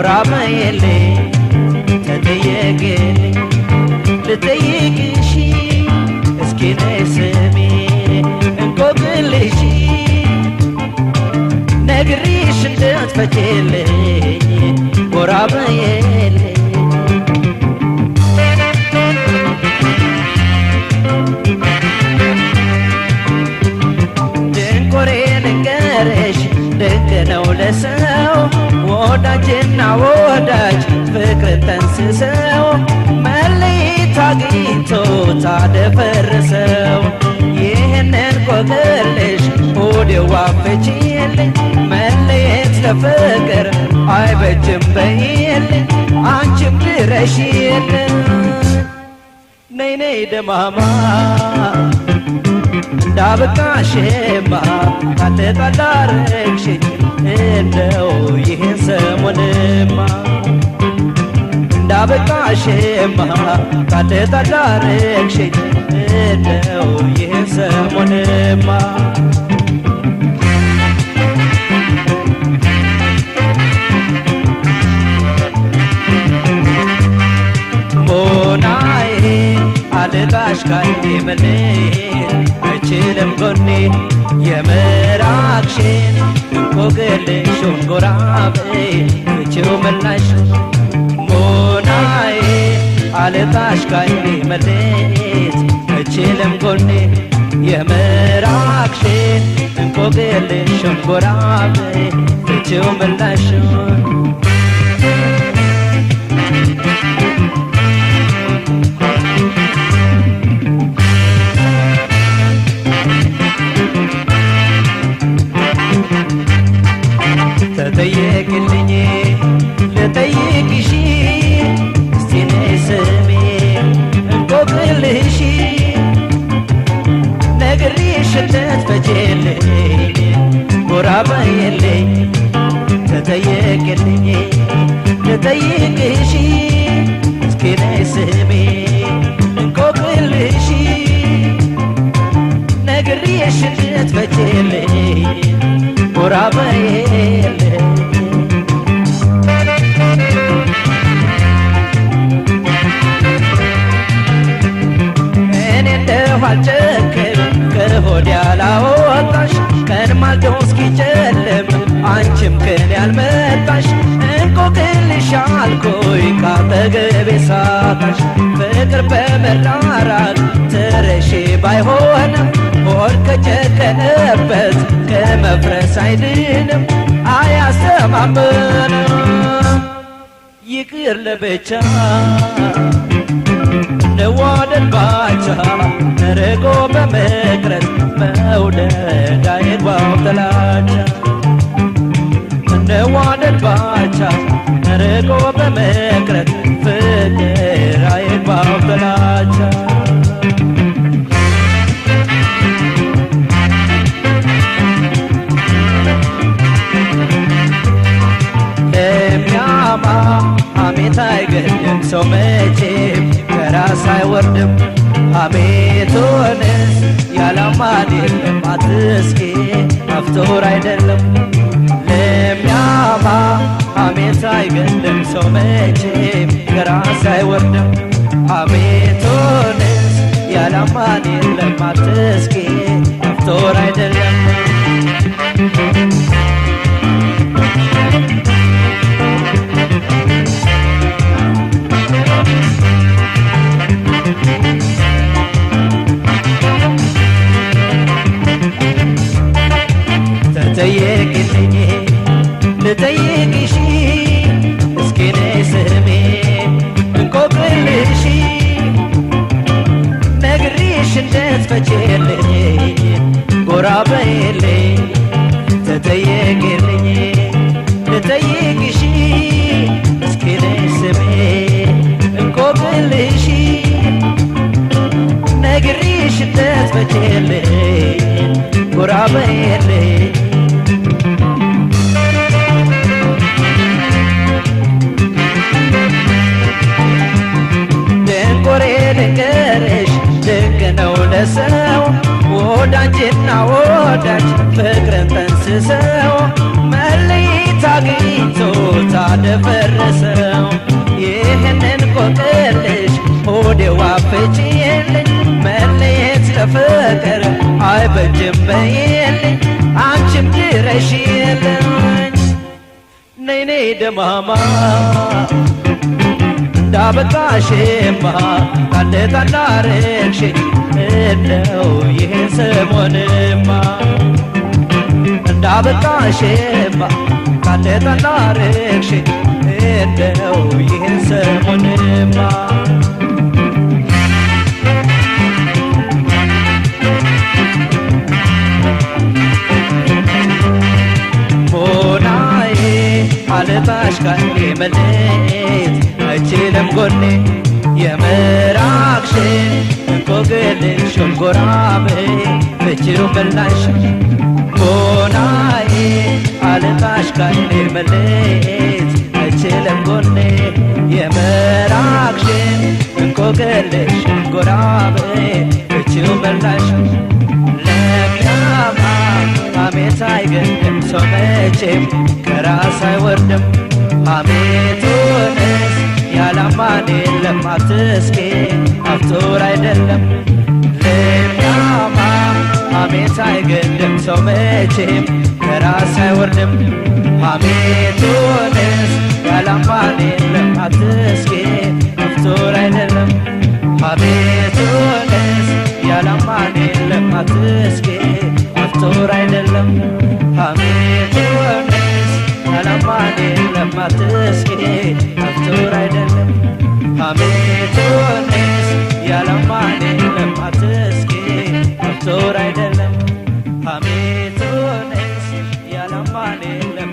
ጎራ በይልኝ ተጠየቅልኝ ልጠይቅሽ እስኪ ነይ ስሚ እንቆቅልሽ ነግሬሽ እንድትፈቺልኝ ጎራ በይልኝ ድንቅ ነው ለሰው ወዳጅና ወዳጅ ፍቅርን ጠንስሰው መለየት አግኝቶ ታደፈርሰው ይህንን ቆቅልሽ ሆዴዋ ፍቺልኝ መለየት ለፍቅር አይበጅም በይልኝ አንቺም ድረሽልኝ ነይ ነይ ደማማ እንዳበቃሽማ ካለጣላረግሽኝ እንደው ይህን ሰሞንማ እንዳበቃሽማ ካለጣላረግሽኝ እንደው ይህን ሰሞንማ ሞናዬ አልቃሽ ካንዴ መለየት አይችልም ጎኔ የምራቅሽን እንቆቅልሹን ጎራ በይ ፍቺው ምላሽ ሞናዬ አልቃሽ ካንዴ መለየት አይችልም ጎኔ የምራቅሽን እንቆቅልሹን ጎራ በይ ፍቺው ምላሽ ተጠየቅልኝ ልጠይቅሽ እስቲ ነይ ስሚ እንቆቅልሽ ነግሬሽ እንድትፈቺልኝ ጎራ በይልኝ ተጠየቅልኝ ልጠይቅሽ እስኪ ነይ ስሚ እንቆቅልሽ ነግሬሽ እንድትፈቺልኝ ጎራ በይልኝ እኔ እንደው አልጨክንም ከሆዴ ያላወጣሽ ቀን ማልዶ እስኪጨልም አንቺም ከኔ ያልመጣሽ እንቆቅልሽ አልኩኝ ካጠገቤ ሳጣሽ ፍቅር በመራራቅ ትረሺ ባይሆንም ሆድ ከጨከነበት ከመፍረስ አይድንም አያስተማምንም ይቅር ለብቻ እንዋደድ ባቻ ርቆ በመቅረት መውደድ አይግባው ጥላቻ እንዋደድ ባቻ ርቆ በመቅረት ፍቅር አይግባው ጥላቻ ሐሜት አይገድም ሰው መቼም ከራስ አይወርድም ሐሜቱንስ ያላማን የለም አትስኪ መፍቱር አይደለም ለሚያማ ሐሜት አይገድም ሰው መቼም ከራስ አይወርድም ሐሜቱንስ ያላማን የለም አትስኪ መፍቱር አይደለም ተጠየቅልኝ ልጠይቅሽ እስኪ ነይ ስሚ እንቆቅልሽ ነግሬሽ እንድትፈቺልኝ ጎራ በይልኝ ተጠየቅልኝ ልጠይቅሽ እስኪ ነይ ስሚ እንቆቅልሽ ነግሬሽ እንድትፈቺልኝ ጎራ በይልኝ ልንገርሽ ድንቅ ነው ለሰው ወዳጅና ወዳጅ ፍቅርን ጠንስሰው መለየት አግኝቶ ደፈረሰው ይህንን ቆቅልሽ ሆዴዋ ፍቺልኝ መለየት ለፍቅር አይበጅም በይልኝ አንቺም ድረሽልኝ ነይ ነይ ደማማ እንዳበቃሽማ ካለ ታላረግሽኝ እንደው ይህን ሰሞንማ እንዳበቃሽማ ካለ ታላረግሽኝ እንደው ይህን ሰሞንማ ሞናዬ አልባሽ ካንዴ መለየት አይችልም ጎኔ የምራቅሽን እንቆቅልሹን ጎራቤ ፍቺው ምላሽ ሞናዬ አልባሽ ካንዴ መለየት አይችልም ጎኔ የምራቅሽን እንቆቅልሹን ጎራቤ ፍቺው ምላሽ ለሚያማ ሐሜት አይገድም ሰው መቼም ከራስ አይወርድም ሐሜቱንስ ያላማን የለም አትስኬ አፍቶር አይደለም ለሚያማ ሐሜት አይገድም ሰው መቼም ከራስ አይወርድም ሐሜቱንስ ያላማን የለም አትስኬ አፍቶር አይደለም ሐሜቱንስ ያላማን የለም አትስኬ አፍቶር አይደለም ሐሜቱንስ ያላማን የለም አትስኬ አፍቶር አይደለም ሐሜቱንስ ያላማን የለም አትስኬ አፍቶር አይደለም ሐሜቱንስ ያላማን የለም